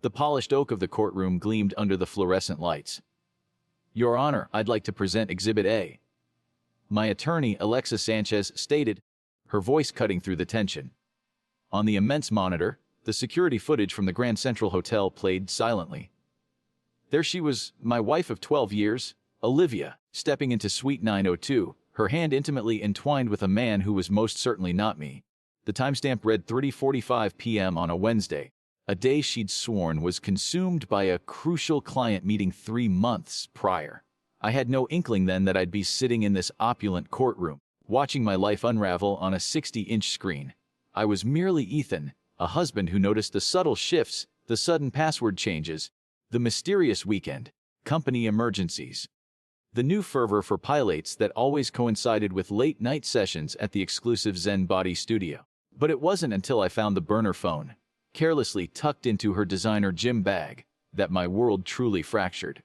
The polished oak of the courtroom gleamed under the fluorescent lights. "Your Honor, I'd like to present Exhibit A," my attorney, Alexa Sanchez, stated, her voice cutting through the tension. On the immense monitor, the security footage from the Grand Central Hotel played silently. There she was, my wife of 12 years, Olivia, stepping into Suite 902, her hand intimately entwined with a man who was most certainly not me. The timestamp read 3:45 p.m. on a Wednesday, a day she'd sworn was consumed by a crucial client meeting 3 months prior. I had no inkling then that I'd be sitting in this opulent courtroom, watching my life unravel on a 60-inch screen. I was merely Ethan, a husband who noticed the subtle shifts, the sudden password changes, the mysterious weekend, company emergencies, the new fervor for pilates that always coincided with late-night sessions at the exclusive Zen Body studio. But it wasn't until I found the burner phone, carelessly tucked into her designer gym bag, that my world truly fractured.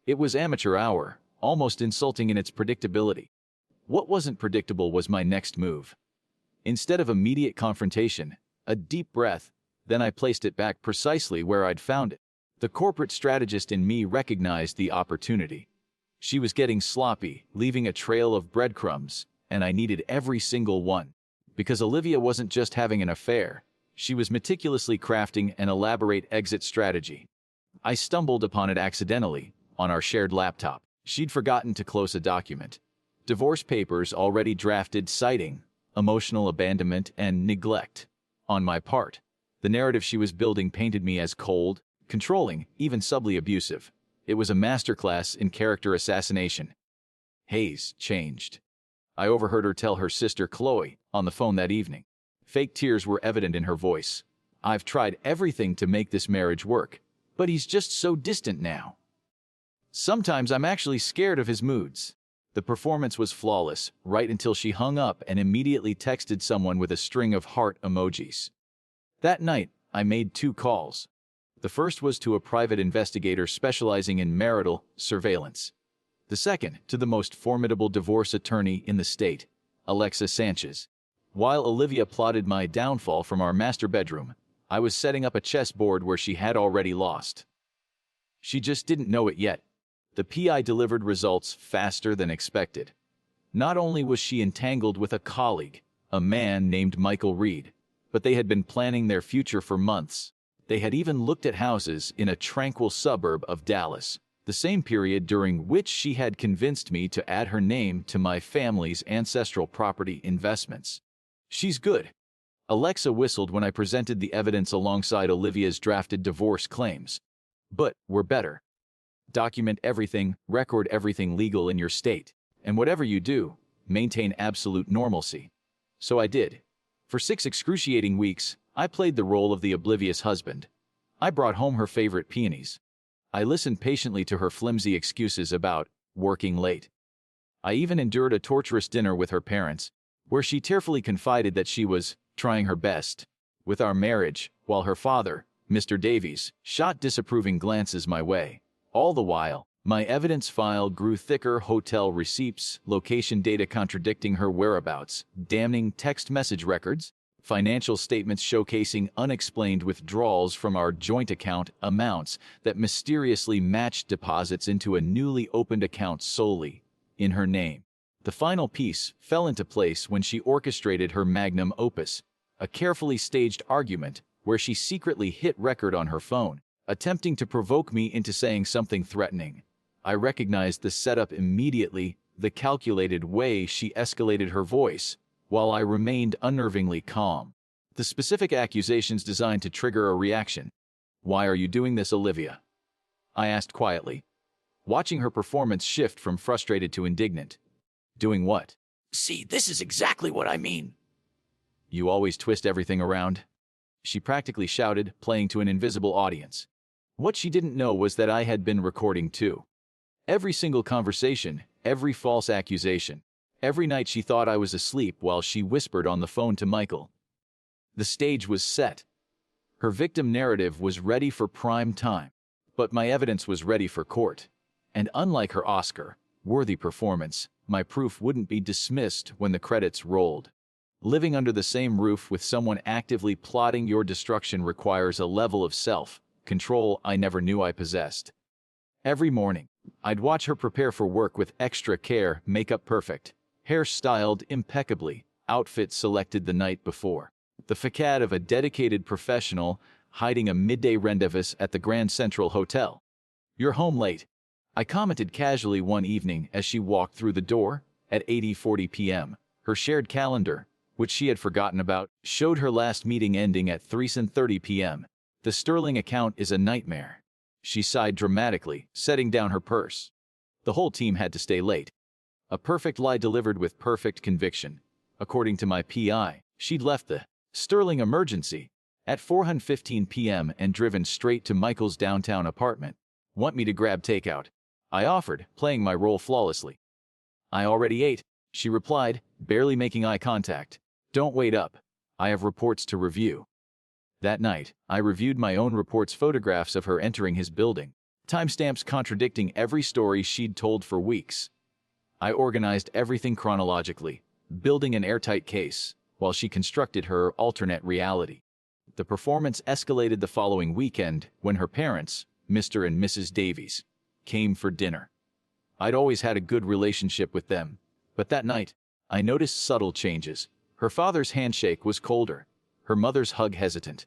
It was amateur hour, almost insulting in its predictability. What wasn't predictable was my next move. Instead of immediate confrontation, a deep breath, then I placed it back precisely where I'd found it. The corporate strategist in me recognized the opportunity. She was getting sloppy, leaving a trail of breadcrumbs, and I needed every single one. Because Olivia wasn't just having an affair, she was meticulously crafting an elaborate exit strategy. I stumbled upon it accidentally, on our shared laptop. She'd forgotten to close a document. Divorce papers already drafted citing emotional abandonment and neglect. On my part, the narrative she was building painted me as cold, controlling, even subtly abusive. It was a masterclass in character assassination. Hayes changed. I overheard her tell her sister Chloe on the phone that evening. Fake tears were evident in her voice. "I've tried everything to make this marriage work, but he's just so distant now. Sometimes I'm actually scared of his moods." The performance was flawless, right until she hung up and immediately texted someone with a string of heart emojis. That night, I made 2 calls. The first was to a private investigator specializing in marital surveillance. The second, to the most formidable divorce attorney in the state, Alexa Sanchez. While Olivia plotted my downfall from our master bedroom, I was setting up a chessboard where she had already lost. She just didn't know it yet. The PI delivered results faster than expected. Not only was she entangled with a colleague, a man named Michael Reed, but they had been planning their future for months. They had even looked at houses in a tranquil suburb of Dallas, the same period during which she had convinced me to add her name to my family's ancestral property investments. "She's good." Alexa whistled when I presented the evidence alongside Olivia's drafted divorce claims. "But we're better. Document everything, record everything legal in your state, and whatever you do, maintain absolute normalcy." So I did. For 6 excruciating weeks, I played the role of the oblivious husband. I brought home her favorite peonies. I listened patiently to her flimsy excuses about working late. I even endured a torturous dinner with her parents, where she tearfully confided that she was trying her best with our marriage, while her father, Mr. Davies, shot disapproving glances my way. All the while, my evidence file grew thicker: hotel receipts, location data contradicting her whereabouts, damning text message records, financial statements showcasing unexplained withdrawals from our joint account, amounts that mysteriously matched deposits into a newly opened account solely in her name. The final piece fell into place when she orchestrated her magnum opus, a carefully staged argument where she secretly hit record on her phone, attempting to provoke me into saying something threatening. I recognized the setup immediately, the calculated way she escalated her voice, while I remained unnervingly calm. The specific accusations designed to trigger a reaction. "Why are you doing this, Olivia?" I asked quietly, watching her performance shift from frustrated to indignant. "Doing what?" "See, this is exactly what I mean." "You always twist everything around," she practically shouted, playing to an invisible audience. What she didn't know was that I had been recording too. Every single conversation, every false accusation. Every night she thought I was asleep while she whispered on the phone to Michael. The stage was set. Her victim narrative was ready for prime time, but my evidence was ready for court. And unlike her Oscar-worthy performance, my proof wouldn't be dismissed when the credits rolled. Living under the same roof with someone actively plotting your destruction requires a level of self control I never knew I possessed. Every morning, I'd watch her prepare for work with extra care, makeup perfect, hair styled impeccably, outfit selected the night before. The facade of a dedicated professional hiding a midday rendezvous at the Grand Central Hotel. "You're home late," I commented casually one evening as she walked through the door at 8:40 p.m. Her shared calendar, which she had forgotten about, showed her last meeting ending at 3:30 p.m. "The Sterling account is a nightmare," she sighed dramatically, setting down her purse. The whole team had to stay late. A perfect lie delivered with perfect conviction. According to my PI, she'd left the Sterling emergency at 4:15 p.m. and driven straight to Michael's downtown apartment. "Want me to grab takeout?" I offered, playing my role flawlessly. "I already ate," she replied, barely making eye contact. "Don't wait up. I have reports to review." That night, I reviewed my own report's photographs of her entering his building, timestamps contradicting every story she'd told for weeks. I organized everything chronologically, building an airtight case, while she constructed her alternate reality. The performance escalated the following weekend when her parents, Mr. and Mrs. Davies, came for dinner. I'd always had a good relationship with them, but that night, I noticed subtle changes. Her father's handshake was colder, her mother's hug hesitant.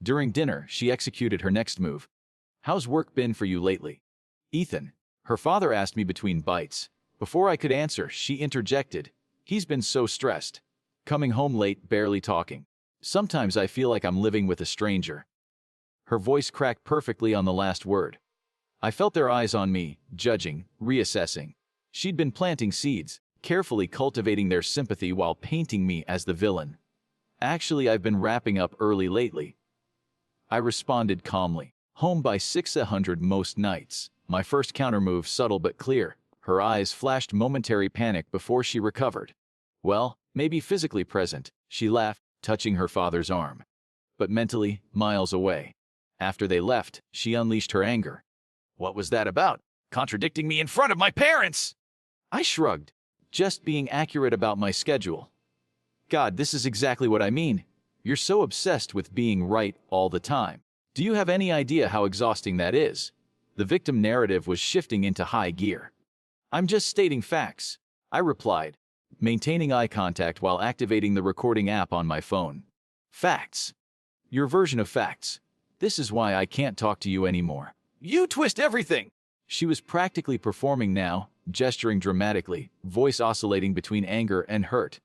During dinner, she executed her next move. "How's work been for you lately, Ethan?" her father asked me between bites. Before I could answer, she interjected, "He's been so stressed. Coming home late, barely talking. Sometimes I feel like I'm living with a stranger." Her voice cracked perfectly on the last word. I felt their eyes on me, judging, reassessing. She'd been planting seeds, carefully cultivating their sympathy while painting me as the villain. "Actually, I've been wrapping up early lately," I responded calmly. "Home by 6:00 most nights." My first countermove subtle but clear. Her eyes flashed momentary panic before she recovered. "Well, maybe physically present," she laughed, touching her father's arm. "But mentally, miles away." After they left, she unleashed her anger. What was that about? Contradicting me in front of my parents? I shrugged, just being accurate about my schedule. "God, this is exactly what I mean. You're so obsessed with being right all the time. Do you have any idea how exhausting that is?" The victim narrative was shifting into high gear. "I'm just stating facts," I replied, maintaining eye contact while activating the recording app on my phone. "Facts. Your version of facts. This is why I can't talk to you anymore." You twist everything. She was practically performing now, gesturing dramatically, voice oscillating between anger and hurt.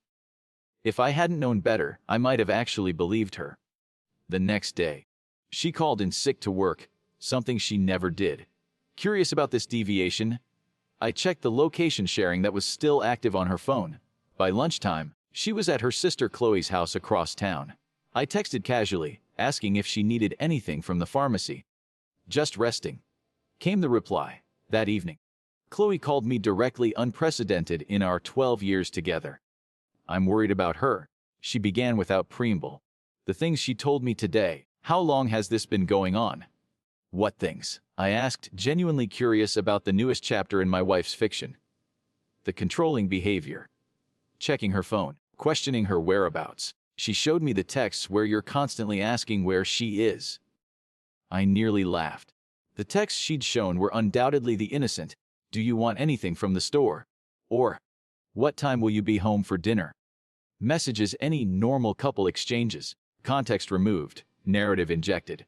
If I hadn't known better, I might have actually believed her. The next day, she called in sick to work, something she never did. Curious about this deviation, I checked the location sharing that was still active on her phone. By lunchtime, she was at her sister Chloe's house across town. I texted casually, asking if she needed anything from the pharmacy. "Just resting," came the reply. That evening, Chloe called me directly, unprecedented in our 12 years together. "I'm worried about her," she began without preamble. "The things she told me today. How long has this been going on?" "What things?" I asked, genuinely curious about the newest chapter in my wife's fiction. "The controlling behavior." Checking her phone, questioning her whereabouts. She showed me the texts where you're constantly asking where she is. I nearly laughed. The texts she'd shown were undoubtedly the innocent. "Do you want anything from the store?" Or, "What time will you be home for dinner?" Messages any normal couple exchanges. Context removed, narrative injected.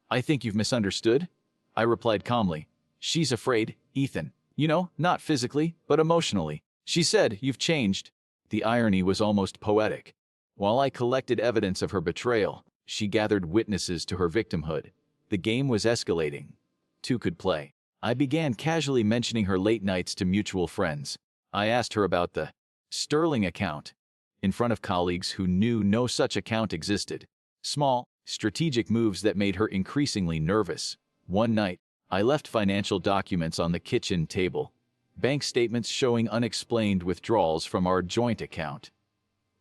"I think you've misunderstood," I replied calmly. "She's afraid, Ethan. You know, not physically, but emotionally. She said, you've changed." The irony was almost poetic. While I collected evidence of her betrayal, she gathered witnesses to her victimhood. The game was escalating. Two could play. I began casually mentioning her late nights to mutual friends. I asked her about the Sterling account, in front of colleagues who knew no such account existed. Small, strategic moves that made her increasingly nervous. One night, I left financial documents on the kitchen table. Bank statements showing unexplained withdrawals from our joint account.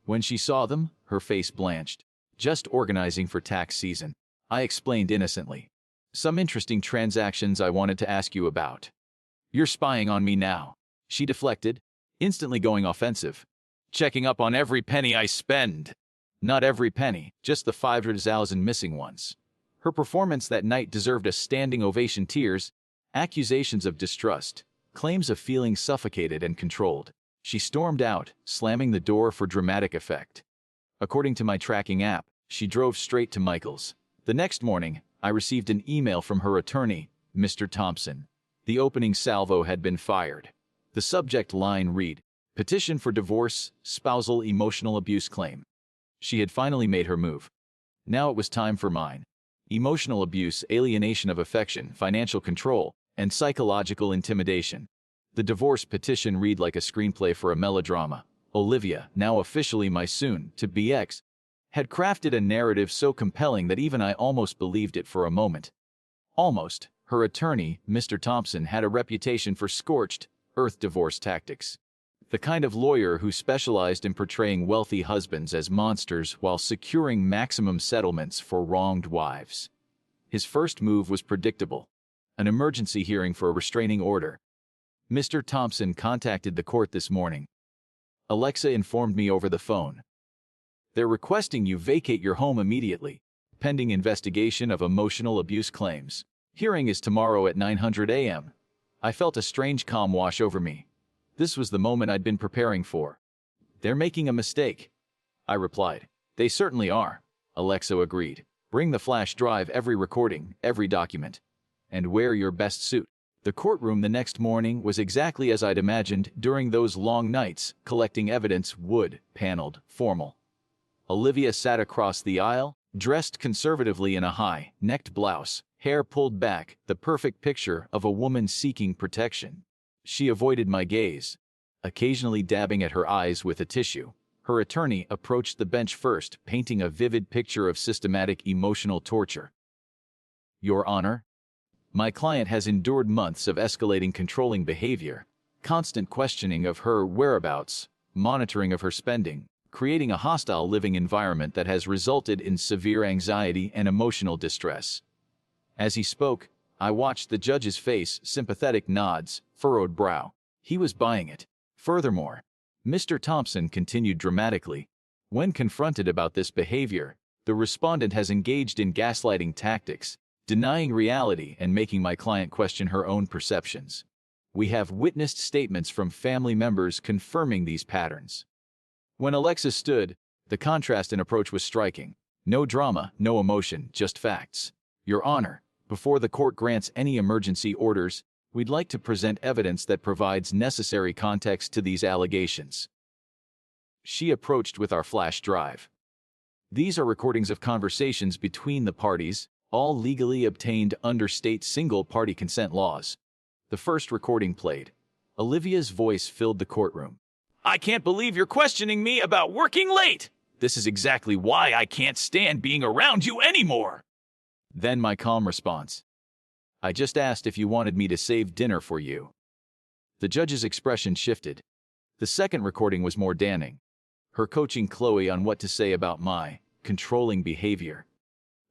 When she saw them, her face blanched. "Just organizing for tax season," I explained innocently. "Some interesting transactions I wanted to ask you about." "You're spying on me now," she deflected, instantly going offensive. "Checking up on every penny I spend." "Not every penny, just the 500,000 missing ones." Her performance that night deserved a standing ovation. Tears, accusations of distrust, claims of feeling suffocated and controlled. She stormed out, slamming the door for dramatic effect. According to my tracking app, she drove straight to Michael's. The next morning, I received an email from her attorney, Mr. Thompson. The opening salvo had been fired. The subject line read, "Petition for divorce, spousal emotional abuse claim." She had finally made her move. Now it was time for mine. Emotional abuse, alienation of affection, financial control, and psychological intimidation. The divorce petition read like a screenplay for a melodrama. Olivia, now officially my soon-to-be ex, had crafted a narrative so compelling that even I almost believed it for a moment. Almost. Her attorney, Mr. Thompson, had a reputation for scorched earth divorce tactics. The kind of lawyer who specialized in portraying wealthy husbands as monsters while securing maximum settlements for wronged wives. His first move was predictable: an emergency hearing for a restraining order. Mr. Thompson contacted the court this morning. Alexa informed me over the phone. They're requesting you vacate your home immediately, pending investigation of emotional abuse claims. Hearing is tomorrow at 9:00 a.m. I felt a strange calm wash over me. This was the moment I'd been preparing for. They're making a mistake, I replied. They certainly are, Alexa agreed. Bring the flash drive, every recording, every document. And wear your best suit. The courtroom the next morning was exactly as I'd imagined during those long nights, collecting evidence, wood, paneled, formal. Olivia sat across the aisle, dressed conservatively in a high-necked blouse, hair pulled back, the perfect picture of a woman seeking protection. She avoided my gaze, occasionally dabbing at her eyes with a tissue. Her attorney approached the bench first, painting a vivid picture of systematic emotional torture. Your Honor, my client has endured months of escalating controlling behavior, constant questioning of her whereabouts, monitoring of her spending, creating a hostile living environment that has resulted in severe anxiety and emotional distress. As he spoke, I watched the judge's face, sympathetic nods, furrowed brow. He was buying it. Furthermore, Mr. Thompson continued dramatically. When confronted about this behavior, the respondent has engaged in gaslighting tactics, denying reality and making my client question her own perceptions. We have witnessed statements from family members confirming these patterns. When Alexa stood, the contrast in approach was striking. No drama, no emotion, just facts. Your Honor, before the court grants any emergency orders, we'd like to present evidence that provides necessary context to these allegations. She approached with our flash drive. These are recordings of conversations between the parties, all legally obtained under state single-party consent laws. The first recording played. Olivia's voice filled the courtroom. I can't believe you're questioning me about working late. This is exactly why I can't stand being around you anymore. Then my calm response. I just asked if you wanted me to save dinner for you. The judge's expression shifted. The second recording was more damning. Her coaching Chloe on what to say about my controlling behavior.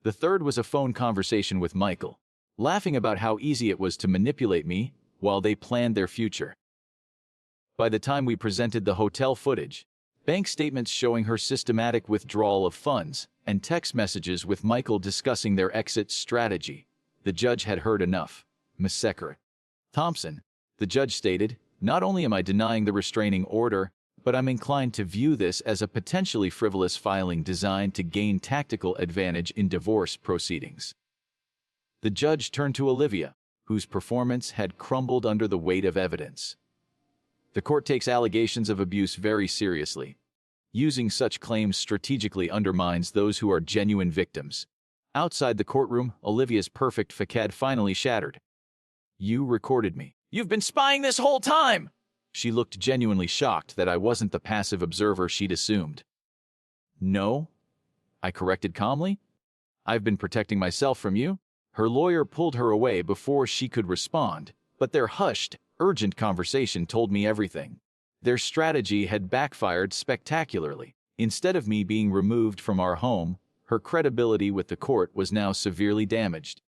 The third was a phone conversation with Michael, laughing about how easy it was to manipulate me while they planned their future. By the time we presented the hotel footage, bank statements showing her systematic withdrawal of funds, and text messages with Michael discussing their exit strategy, the judge had heard enough. Mr. Thompson, the judge stated, not only am I denying the restraining order, but I'm inclined to view this as a potentially frivolous filing designed to gain tactical advantage in divorce proceedings. The judge turned to Olivia, whose performance had crumbled under the weight of evidence. The court takes allegations of abuse very seriously. Using such claims strategically undermines those who are genuine victims. Outside the courtroom, Olivia's perfect facade finally shattered. You recorded me. You've been spying this whole time. She looked genuinely shocked that I wasn't the passive observer she'd assumed. No, I corrected calmly. I've been protecting myself from you. Her lawyer pulled her away before she could respond, but their hushed, urgent conversation told me everything. Their strategy had backfired spectacularly. Instead of me being removed from our home, her credibility with the court was now severely damaged.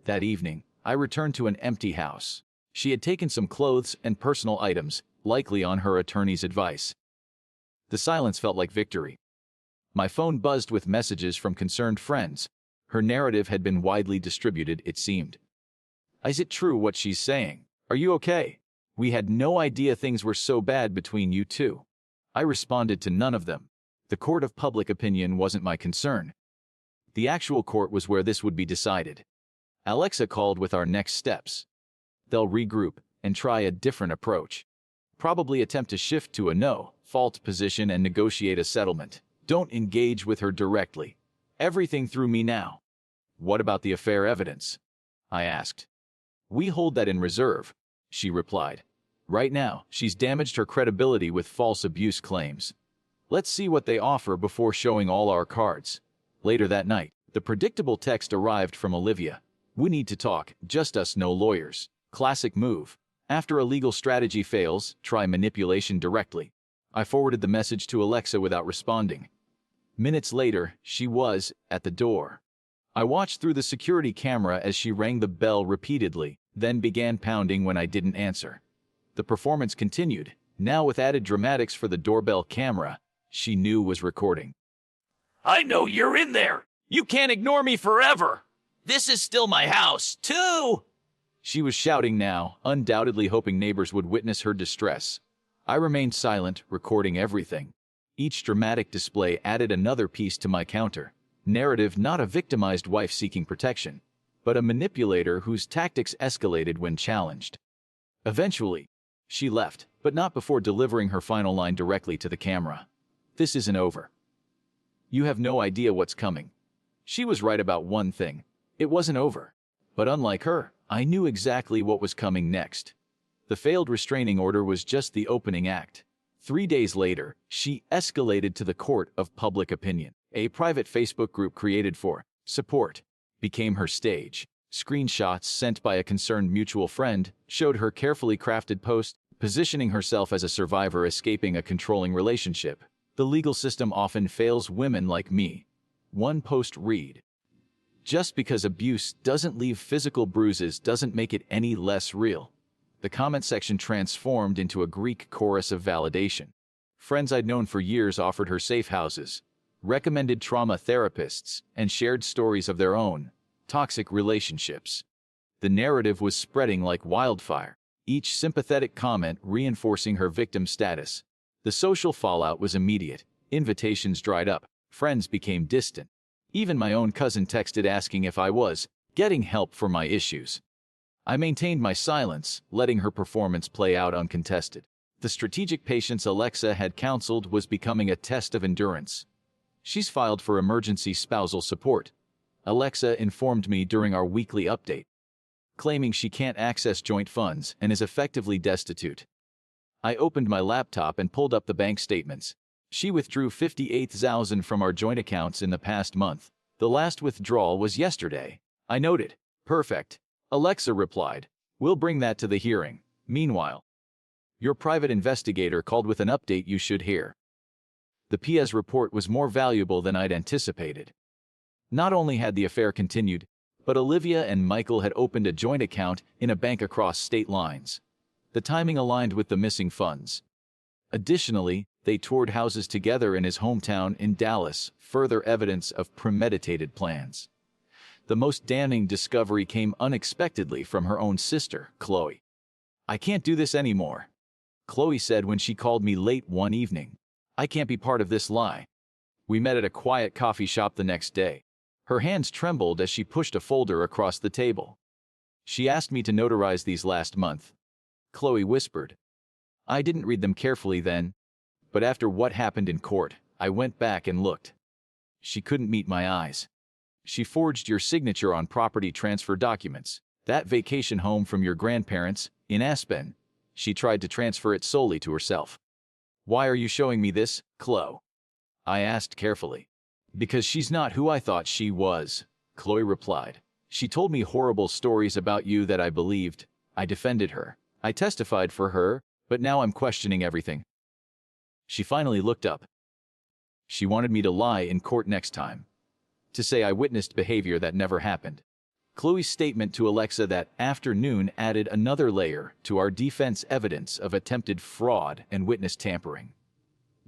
That evening, I returned to an empty house. She had taken some clothes and personal items, likely on her attorney's advice. The silence felt like victory. My phone buzzed with messages from concerned friends, Her narrative had been widely distributed, it seemed. Is it true what she's saying? Are you okay? We had no idea things were so bad between you two. I responded to none of them. The court of public opinion wasn't my concern. The actual court was where this would be decided. Alexa called with our next steps. They'll regroup and try a different approach. Probably attempt to shift to a no-fault position and negotiate a settlement. Don't engage with her directly. Everything through me now. What about the affair evidence? I asked. We hold that in reserve, she replied. Right now, she's damaged her credibility with false abuse claims. Let's see what they offer before showing all our cards. Later that night, the predictable text arrived from Olivia. We need to talk, just us, no lawyers. Classic move. After a legal strategy fails, try manipulation directly. I forwarded the message to Alexa without responding. Minutes later, she was at the door. I watched through the security camera as she rang the bell repeatedly, then began pounding when I didn't answer. The performance continued, now with added dramatics for the doorbell camera she knew was recording. I know you're in there. You can't ignore me forever. This is still my house, too. She was shouting now, undoubtedly hoping neighbors would witness her distress. I remained silent, recording everything. Each dramatic display added another piece to my counter. Narrative, not a victimized wife seeking protection, but a manipulator whose tactics escalated when challenged. Eventually, she left, but not before delivering her final line directly to the camera. This isn't over. You have no idea what's coming. She was right about one thing. It wasn't over. But unlike her, I knew exactly what was coming next. The failed restraining order was just the opening act. 3 days later, she escalated to the court of public opinion. A private Facebook group created for support became her stage. Screenshots sent by a concerned mutual friend showed her carefully crafted post, positioning herself as a survivor escaping a controlling relationship. The legal system often fails women like me. One post read, "Just because abuse doesn't leave physical bruises doesn't make it any less real." The comment section transformed into a Greek chorus of validation. Friends I'd known for years offered her safe houses, recommended trauma therapists, and shared stories of their own toxic relationships. The narrative was spreading like wildfire, each sympathetic comment reinforcing her victim status. The social fallout was immediate. Invitations dried up. Friends became distant. Even my own cousin texted asking if I was getting help for my issues. I maintained my silence, letting her performance play out uncontested. The strategic patience Alexa had counseled was becoming a test of endurance. She's filed for emergency spousal support, Alexa informed me during our weekly update, claiming she can't access joint funds and is effectively destitute. I opened my laptop and pulled up the bank statements. She withdrew $58,000 from our joint accounts in the past month. The last withdrawal was yesterday. I noted. Perfect. Alexa replied. We'll bring that to the hearing. Meanwhile, your private investigator called with an update you should hear. The PIA's report was more valuable than I'd anticipated. Not only had the affair continued, but Olivia and Michael had opened a joint account in a bank across state lines. The timing aligned with the missing funds. Additionally, they toured houses together in his hometown in Dallas, further evidence of premeditated plans. The most damning discovery came unexpectedly from her own sister, Chloe. I can't do this anymore, Chloe said when she called me late one evening. I can't be part of this lie. We met at a quiet coffee shop the next day. Her hands trembled as she pushed a folder across the table. She asked me to notarize these last month. Chloe whispered. I didn't read them carefully then, but after what happened in court, I went back and looked. She couldn't meet my eyes. She forged your signature on property transfer documents. That vacation home from your grandparents, in Aspen, she tried to transfer it solely to herself. Why are you showing me this, Chloe? I asked carefully. Because she's not who I thought she was, Chloe replied. She told me horrible stories about you that I believed. I defended her. I testified for her, but now I'm questioning everything. She finally looked up. She wanted me to lie in court next time. To say I witnessed behavior that never happened. Chloe's statement to Alexa that afternoon added another layer to our defense evidence of attempted fraud and witness tampering.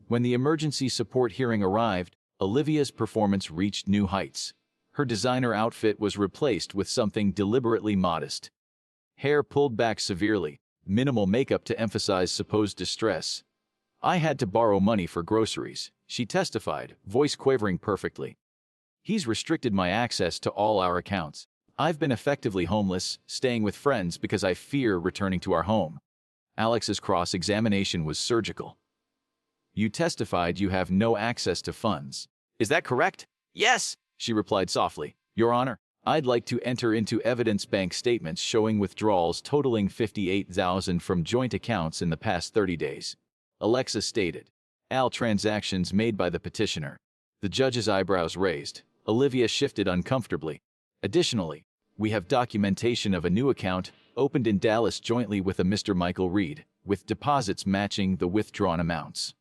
When the emergency support hearing arrived, Olivia's performance reached new heights. Her designer outfit was replaced with something deliberately modest. Hair pulled back severely, minimal makeup to emphasize supposed distress. I had to borrow money for groceries, she testified, voice quavering perfectly. He's restricted my access to all our accounts. I've been effectively homeless, staying with friends because I fear returning to our home. Alex's cross-examination was surgical. You testified you have no access to funds. Is that correct? Yes, she replied softly. Your Honor, I'd like to enter into evidence bank statements showing withdrawals totaling $58,000 from joint accounts in the past 30 days. Alexa stated. All transactions made by the petitioner. The judge's eyebrows raised. Olivia shifted uncomfortably. Additionally, we have documentation of a new account opened in Dallas jointly with a Mr. Michael Reed, with deposits matching the withdrawn amounts.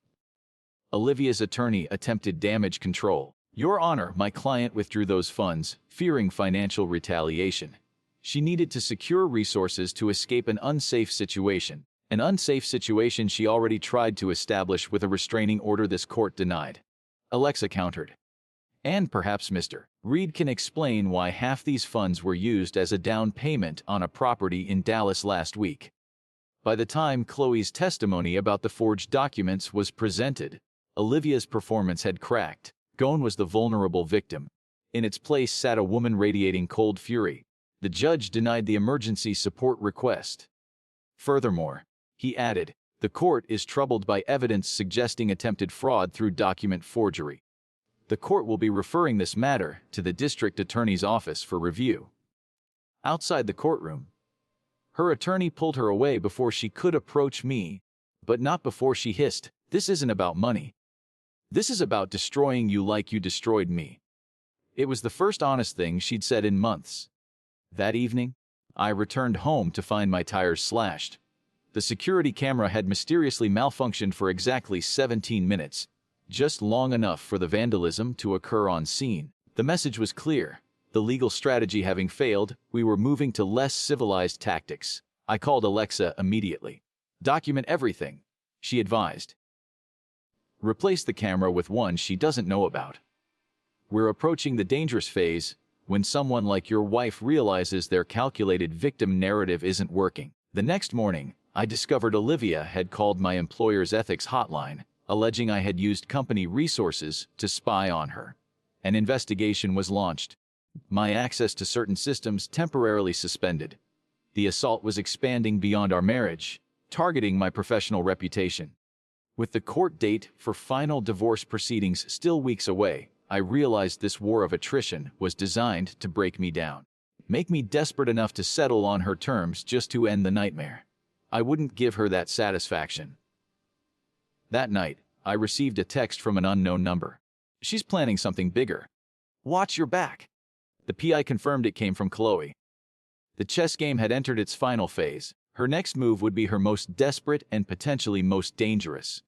Olivia's attorney attempted damage control. Your Honor, my client withdrew those funds, fearing financial retaliation. She needed to secure resources to escape an unsafe situation she already tried to establish with a restraining order this court denied. Alexa countered. And perhaps Mr. Reed can explain why half these funds were used as a down payment on a property in Dallas last week. By the time Chloe's testimony about the forged documents was presented, Olivia's performance had cracked. Gone was the vulnerable victim. In its place sat a woman radiating cold fury. The judge denied the emergency support request. Furthermore, he added, the court is troubled by evidence suggesting attempted fraud through document forgery. The court will be referring this matter to the district attorney's office for review. Outside the courtroom, her attorney pulled her away before she could approach me, but not before she hissed, "This isn't about money. This is about destroying you like you destroyed me." It was the first honest thing she'd said in months. That evening, I returned home to find my tires slashed. The security camera had mysteriously malfunctioned for exactly 17 minutes, just long enough for the vandalism to occur on scene. The message was clear. The legal strategy having failed, we were moving to less civilized tactics. I called Alexa immediately. Document everything, she advised. Replace the camera with one she doesn't know about. We're approaching the dangerous phase when someone like your wife realizes their calculated victim narrative isn't working. The next morning, I discovered Olivia had called my employer's ethics hotline, alleging I had used company resources to spy on her. An investigation was launched. My access to certain systems temporarily suspended. The assault was expanding beyond our marriage, targeting my professional reputation. With the court date for final divorce proceedings still weeks away, I realized this war of attrition was designed to break me down, make me desperate enough to settle on her terms just to end the nightmare. I wouldn't give her that satisfaction. That night, I received a text from an unknown number. She's planning something bigger. Watch your back. The PI confirmed it came from Chloe. The chess game had entered its final phase. Her next move would be her most desperate and potentially most dangerous.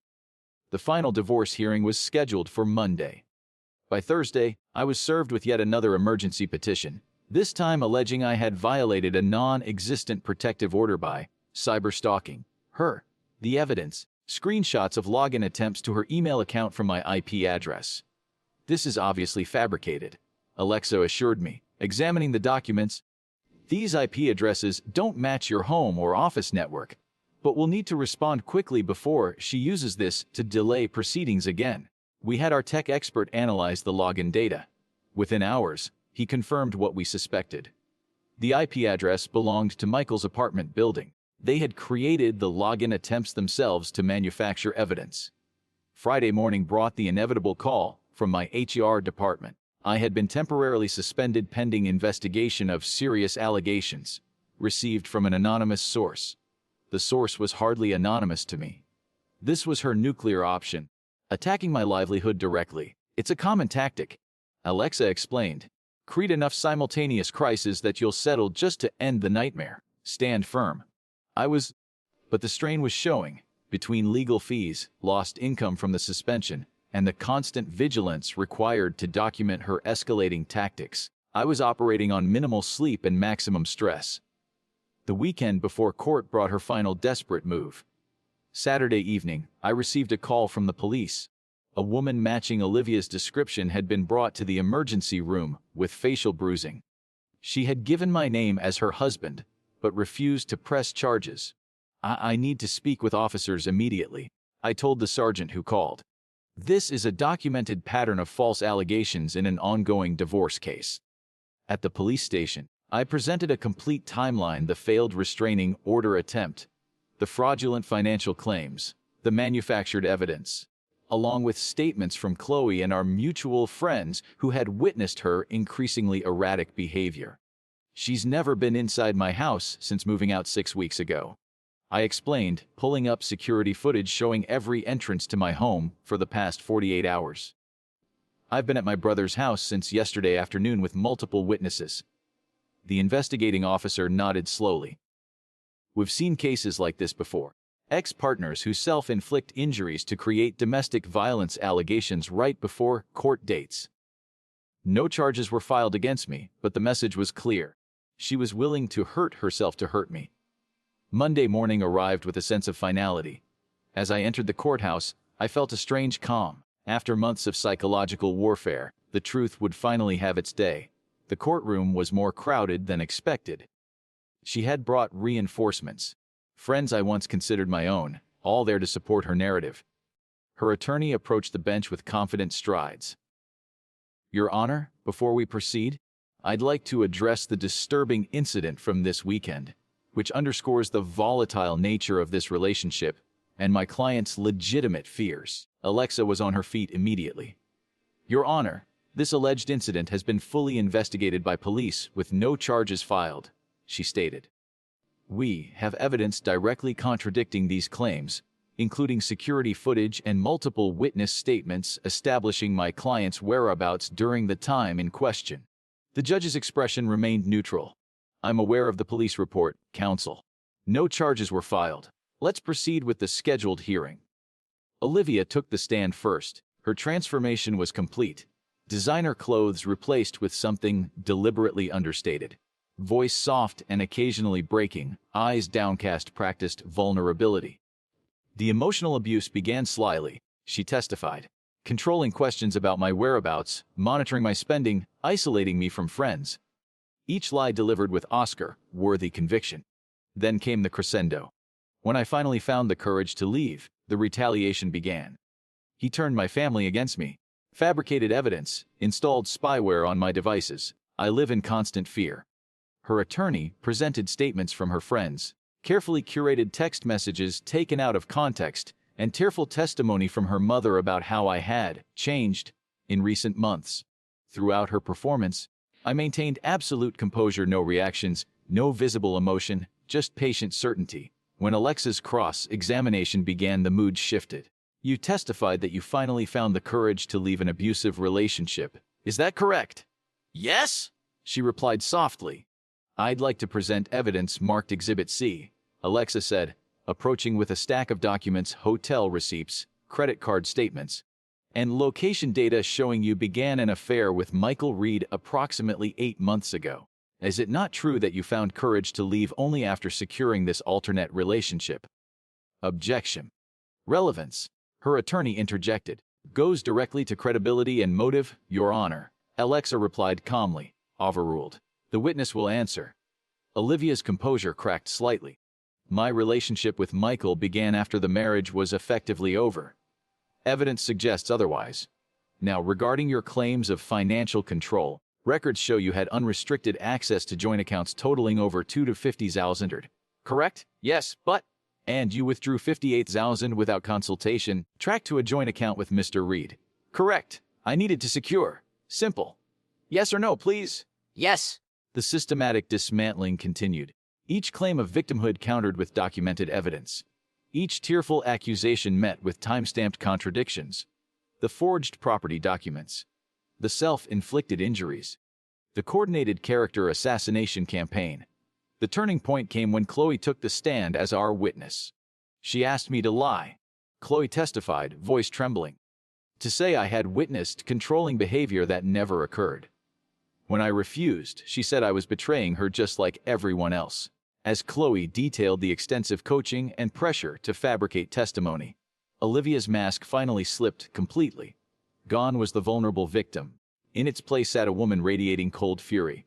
The final divorce hearing was scheduled for Monday. By Thursday, I was served with yet another emergency petition, this time alleging I had violated a non-existent protective order by cyberstalking her. The evidence, screenshots of login attempts to her email account from my IP address. This is obviously fabricated, Alexa assured me, examining the documents. These IP addresses don't match your home or office network, but we'll need to respond quickly before she uses this to delay proceedings again. We had our tech expert analyze the login data. Within hours, he confirmed what we suspected. The IP address belonged to Michael's apartment building. They had created the login attempts themselves to manufacture evidence. Friday morning brought the inevitable call from my HR department. I had been temporarily suspended pending investigation of serious allegations, received from an anonymous source. The source was hardly anonymous to me. This was her nuclear option, attacking my livelihood directly. It's a common tactic, Alexa explained. Create enough simultaneous crises that you'll settle just to end the nightmare. Stand firm. But the strain was showing. Between legal fees, lost income from the suspension, and the constant vigilance required to document her escalating tactics, I was operating on minimal sleep and maximum stress. The weekend before court brought her final desperate move. Saturday evening, I received a call from the police. A woman matching Olivia's description had been brought to the emergency room with facial bruising. She had given my name as her husband, but refused to press charges. I need to speak with officers immediately, I told the sergeant who called. This is a documented pattern of false allegations in an ongoing divorce case. At the police station, I presented a complete timeline: the failed restraining order attempt, the fraudulent financial claims, the manufactured evidence, along with statements from Chloe and our mutual friends who had witnessed her increasingly erratic behavior. She's never been inside my house since moving out 6 weeks ago, I explained, pulling up security footage showing every entrance to my home for the past 48 hours. I've been at my brother's house since yesterday afternoon with multiple witnesses. The investigating officer nodded slowly. We've seen cases like this before. Ex-partners who self-inflict injuries to create domestic violence allegations right before court dates. No charges were filed against me, but the message was clear. She was willing to hurt herself to hurt me. Monday morning arrived with a sense of finality. As I entered the courthouse, I felt a strange calm. After months of psychological warfare, the truth would finally have its day. The courtroom was more crowded than expected. She had brought reinforcements. Friends I once considered my own, all there to support her narrative. Her attorney approached the bench with confident strides. Your Honor, before we proceed, I'd like to address the disturbing incident from this weekend, which underscores the volatile nature of this relationship and my client's legitimate fears. Alexa was on her feet immediately. Your Honor, this alleged incident has been fully investigated by police with no charges filed, she stated. We have evidence directly contradicting these claims, including security footage and multiple witness statements establishing my client's whereabouts during the time in question. The judge's expression remained neutral. I'm aware of the police report, counsel. No charges were filed. Let's proceed with the scheduled hearing. Olivia took the stand first. Her transformation was complete. Designer clothes replaced with something deliberately understated. Voice soft and occasionally breaking, eyes downcast, practiced vulnerability. The emotional abuse began slyly, she testified, controlling questions about my whereabouts, monitoring my spending, isolating me from friends. Each lie delivered with Oscar-worthy conviction. Then came the crescendo. When I finally found the courage to leave, the retaliation began. He turned my family against me, fabricated evidence, installed spyware on my devices. I live in constant fear. Her attorney presented statements from her friends, carefully curated text messages taken out of context, and tearful testimony from her mother about how I had changed in recent months. Throughout her performance, I maintained absolute composure, no reactions, no visible emotion, just patient certainty. When Alexa's cross-examination began, the mood shifted. You testified that you finally found the courage to leave an abusive relationship. Is that correct? Yes, she replied softly. I'd like to present evidence marked Exhibit C, Alexa said, approaching with a stack of documents, hotel receipts, credit card statements, and location data showing you began an affair with Michael Reed approximately 8 months ago. Is it not true that you found courage to leave only after securing this alternate relationship? Objection. Relevance. Her attorney interjected. Goes directly to credibility and motive, Your Honor. Alexa replied calmly. Overruled. The witness will answer. Olivia's composure cracked slightly. My relationship with Michael began after the marriage was effectively over. Evidence suggests otherwise. Now, regarding your claims of financial control, records show you had unrestricted access to joint accounts totaling over 250,000. Correct? Yes, but... And you withdrew 58,000 without consultation, tracked to a joint account with Mr. Reed. Correct. I needed to secure. Simple. Yes or no, please? Yes. The systematic dismantling continued. Each claim of victimhood countered with documented evidence. Each tearful accusation met with time-stamped contradictions. The forged property documents. The self-inflicted injuries. The coordinated character assassination campaign. The turning point came when Chloe took the stand as our witness. She asked me to lie. Chloe testified, voice trembling. To say I had witnessed controlling behavior that never occurred. When I refused, she said I was betraying her just like everyone else. As Chloe detailed the extensive coaching and pressure to fabricate testimony, Olivia's mask finally slipped completely. Gone was the vulnerable victim. In its place sat a woman radiating cold fury.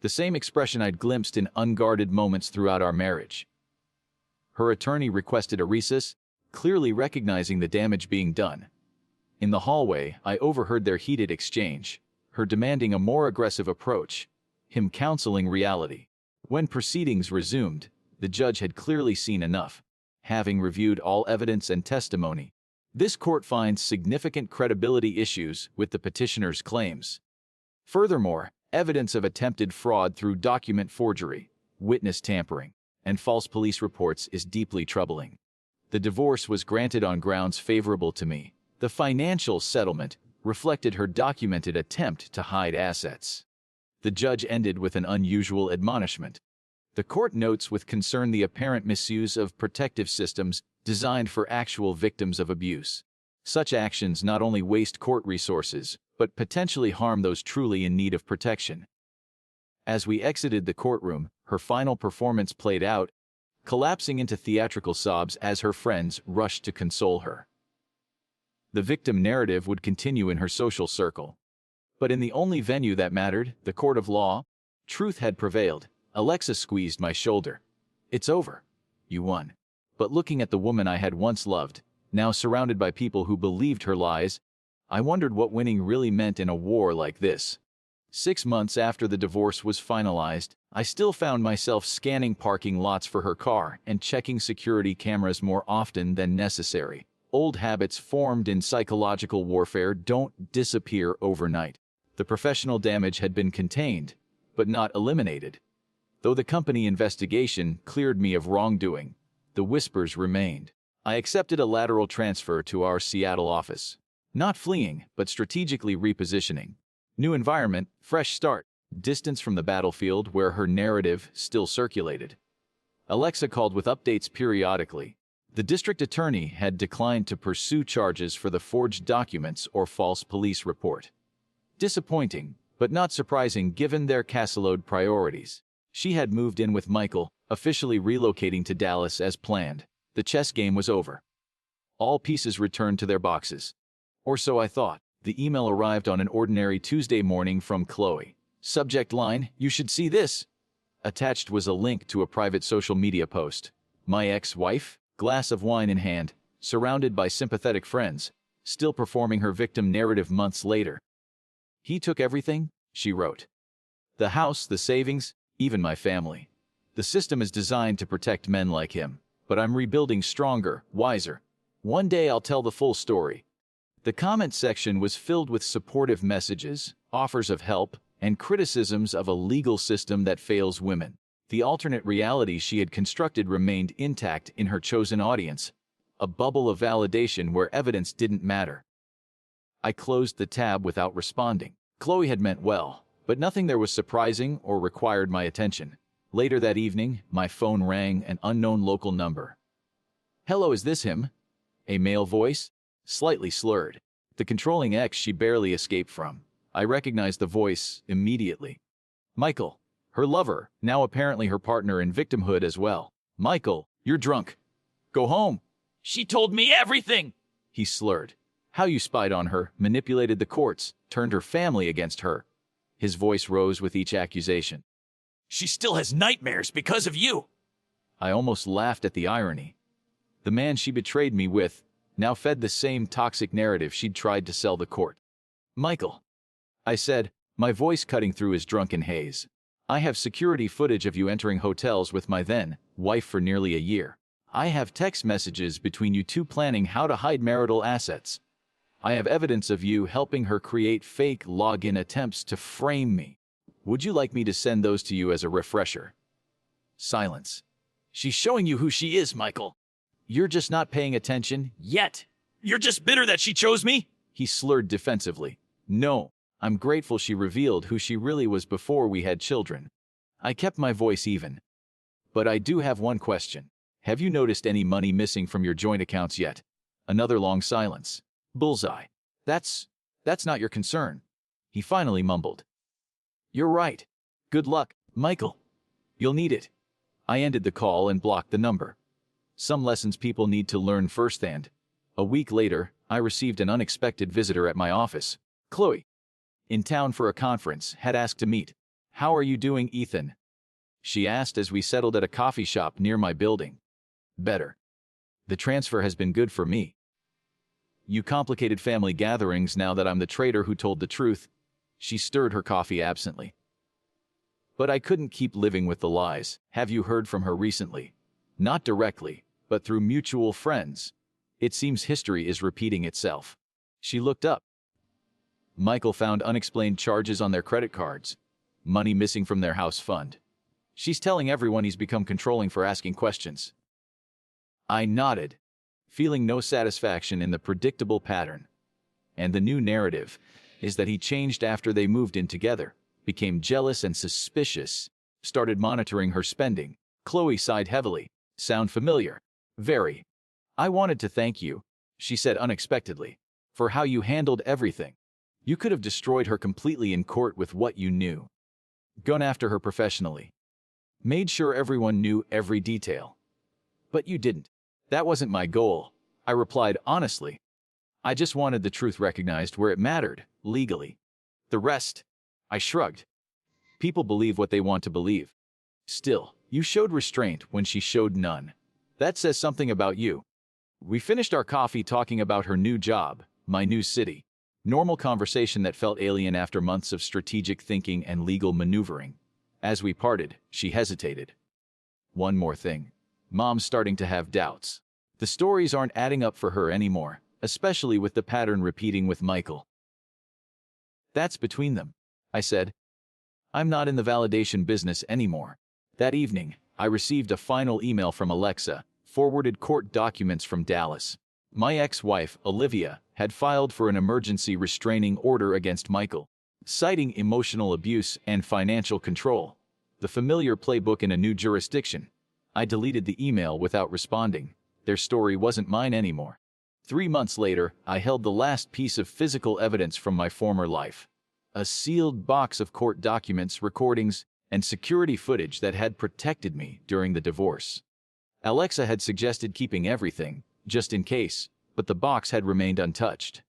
The same expression I'd glimpsed in unguarded moments throughout our marriage. Her attorney requested a recess, clearly recognizing the damage being done. In the hallway, I overheard their heated exchange, her demanding a more aggressive approach, him counseling reality. When proceedings resumed, the judge had clearly seen enough, having reviewed all evidence and testimony. This court finds significant credibility issues with the petitioner's claims. Furthermore, evidence of attempted fraud through document forgery, witness tampering, and false police reports is deeply troubling. The divorce was granted on grounds favorable to me. The financial settlement reflected her documented attempt to hide assets. The judge ended with an unusual admonishment. The court notes with concern the apparent misuse of protective systems designed for actual victims of abuse. Such actions not only waste court resources, but potentially harm those truly in need of protection. As we exited the courtroom, her final performance played out, collapsing into theatrical sobs as her friends rushed to console her. The victim narrative would continue in her social circle. But in the only venue that mattered, the court of law, truth had prevailed. Alexa squeezed my shoulder. "It's over. You won." But looking at the woman I had once loved, now surrounded by people who believed her lies, I wondered what winning really meant in a war like this. 6 months after the divorce was finalized, I still found myself scanning parking lots for her car and checking security cameras more often than necessary. Old habits formed in psychological warfare don't disappear overnight. The professional damage had been contained, but not eliminated. Though the company investigation cleared me of wrongdoing, the whispers remained. I accepted a lateral transfer to our Seattle office. Not fleeing, but strategically repositioning. New environment, fresh start, distance from the battlefield where her narrative still circulated. Alexa called with updates periodically. The district attorney had declined to pursue charges for the forged documents or false police report. Disappointing, but not surprising given their caseload priorities. She had moved in with Michael, officially relocating to Dallas as planned. The chess game was over. All pieces returned to their boxes. Or so I thought. The email arrived on an ordinary Tuesday morning from Chloe. Subject line, "You should see this." Attached was a link to a private social media post. My ex-wife, glass of wine in hand, surrounded by sympathetic friends, still performing her victim narrative months later. "He took everything," she wrote. "The house, the savings, even my family. The system is designed to protect men like him, but I'm rebuilding stronger, wiser. One day I'll tell the full story." The comment section was filled with supportive messages, offers of help, and criticisms of a legal system that fails women. The alternate reality she had constructed remained intact in her chosen audience, a bubble of validation where evidence didn't matter. I closed the tab without responding. Chloe had meant well, but nothing there was surprising or required my attention. Later that evening, my phone rang, an unknown local number. "Hello, is this him?" A male voice, slightly slurred. The controlling ex she barely escaped from. I recognized the voice immediately. Michael, her lover, now apparently her partner in victimhood as well. "Michael, you're drunk. Go home." She told me everything. He slurred. "How you spied on her, manipulated the courts, turned her family against her." His voice rose with each accusation. She still has nightmares because of you. I almost laughed at the irony. The man she betrayed me with now fed the same toxic narrative she'd tried to sell the court. "Michael," I said, my voice cutting through his drunken haze, "I have security footage of you entering hotels with my then-wife for nearly a year. I have text messages between you two planning how to hide marital assets. I have evidence of you helping her create fake login attempts to frame me. Would you like me to send those to you as a refresher?" Silence. She's showing you who she is, Michael. "You're just not paying attention Yet. You're just bitter that she chose me? He slurred defensively. "No, I'm grateful she revealed who she really was before we had children." I kept my voice even. "But I do have one question. Have you noticed any money missing from your joint accounts yet?" Another long silence. Bullseye. That's not your concern." He finally mumbled. "You're right. Good luck, Michael. You'll need it." I ended the call and blocked the number. Some lessons people need to learn firsthand. A week later, I received an unexpected visitor at my office. Chloe, in town for a conference, had asked to meet. "How are you doing, Ethan?" she asked as we settled at a coffee shop near my building. "Better. The transfer has been good for me. You complicated family gatherings now that I'm the traitor who told the truth." She stirred her coffee absently. "But I couldn't keep living with the lies. Have you heard from her recently?" "Not directly, but through mutual friends. It seems history is repeating itself." She looked up. "Michael found unexplained charges on their credit cards. Money missing from their house fund. She's telling everyone he's become controlling for asking questions." I nodded, feeling no satisfaction in the predictable pattern. "And the new narrative is that he changed after they moved in together, became jealous and suspicious, started monitoring her spending." Chloe sighed heavily. "Sound familiar?" "Very. I wanted to thank you," she said unexpectedly, "for how you handled everything. You could have destroyed her completely in court with what you knew. Gone after her professionally. Made sure everyone knew every detail. But you didn't. That wasn't my goal," I replied honestly. "I just wanted the truth recognized where it mattered, legally. The rest," I shrugged. "People believe what they want to believe. Still, you showed restraint when she showed none. That says something about you." We finished our coffee talking about her new job, my new city. Normal conversation that felt alien after months of strategic thinking and legal maneuvering. As we parted, she hesitated. "One more thing. Mom's starting to have doubts. The stories aren't adding up for her anymore, especially with the pattern repeating with Michael." "That's between them," I said. "I'm not in the validation business anymore." That evening, I received a final email from Alexa, forwarded court documents from Dallas. My ex-wife, Olivia, had filed for an emergency restraining order against Michael, citing emotional abuse and financial control. The familiar playbook in a new jurisdiction. I deleted the email without responding. Their story wasn't mine anymore. 3 months later, I held the last piece of physical evidence from my former life. A sealed box of court documents, recordings, and security footage that had protected me during the divorce. Alexa had suggested keeping everything, just in case, but the box had remained untouched.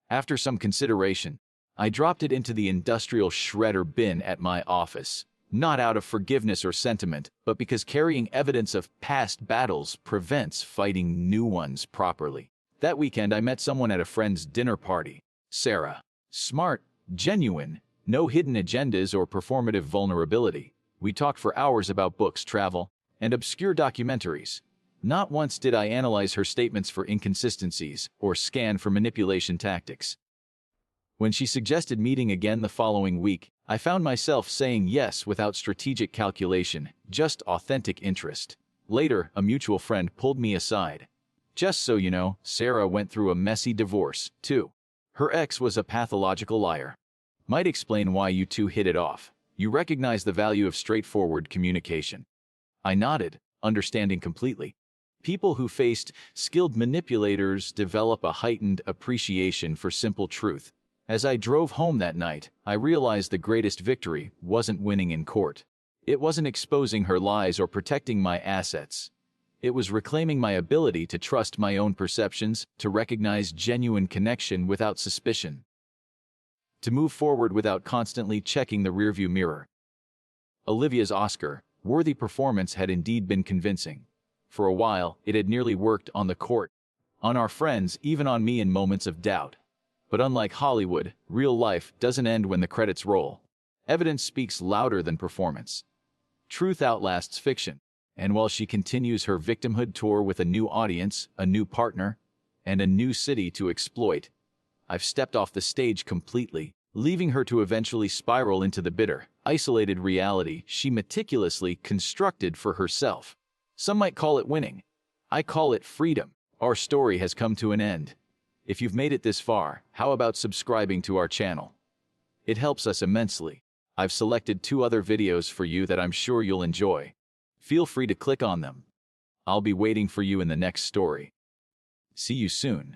After some consideration, I dropped it into the industrial shredder bin at my office, not out of forgiveness or sentiment, but because carrying evidence of past battles prevents fighting new ones properly. That weekend, I met someone at a friend's dinner party. Sarah. Smart, genuine, no hidden agendas or performative vulnerability. We talked for hours about books, travel, and obscure documentaries. Not once did I analyze her statements for inconsistencies or scan for manipulation tactics. When she suggested meeting again the following week, I found myself saying yes without strategic calculation, just authentic interest. Later, a mutual friend pulled me aside. "Just so you know, Sarah went through a messy divorce, too. Her ex was a pathological liar. Might explain why you two hit it off. You recognize the value of straightforward communication." I nodded, understanding completely. People who faced skilled manipulators develop a heightened appreciation for simple truth. As I drove home that night, I realized the greatest victory wasn't winning in court. It wasn't exposing her lies or protecting my assets. It was reclaiming my ability to trust my own perceptions, to recognize genuine connection without suspicion, to move forward without constantly checking the rearview mirror. Olivia's Oscar-worthy performance had indeed been convincing. For a while, it had nearly worked on the court, on our friends, even on me in moments of doubt. But unlike Hollywood, real life doesn't end when the credits roll. Evidence speaks louder than performance. Truth outlasts fiction. And while she continues her victimhood tour with a new audience, a new partner, and a new city to exploit, I've stepped off the stage completely, leaving her to eventually spiral into the bitter, isolated reality she meticulously constructed for herself. Some might call it winning. I call it freedom. Our story has come to an end. If you've made it this far, how about subscribing to our channel? It helps us immensely. I've selected 2 other videos for you that I'm sure you'll enjoy. Feel free to click on them. I'll be waiting for you in the next story. See you soon.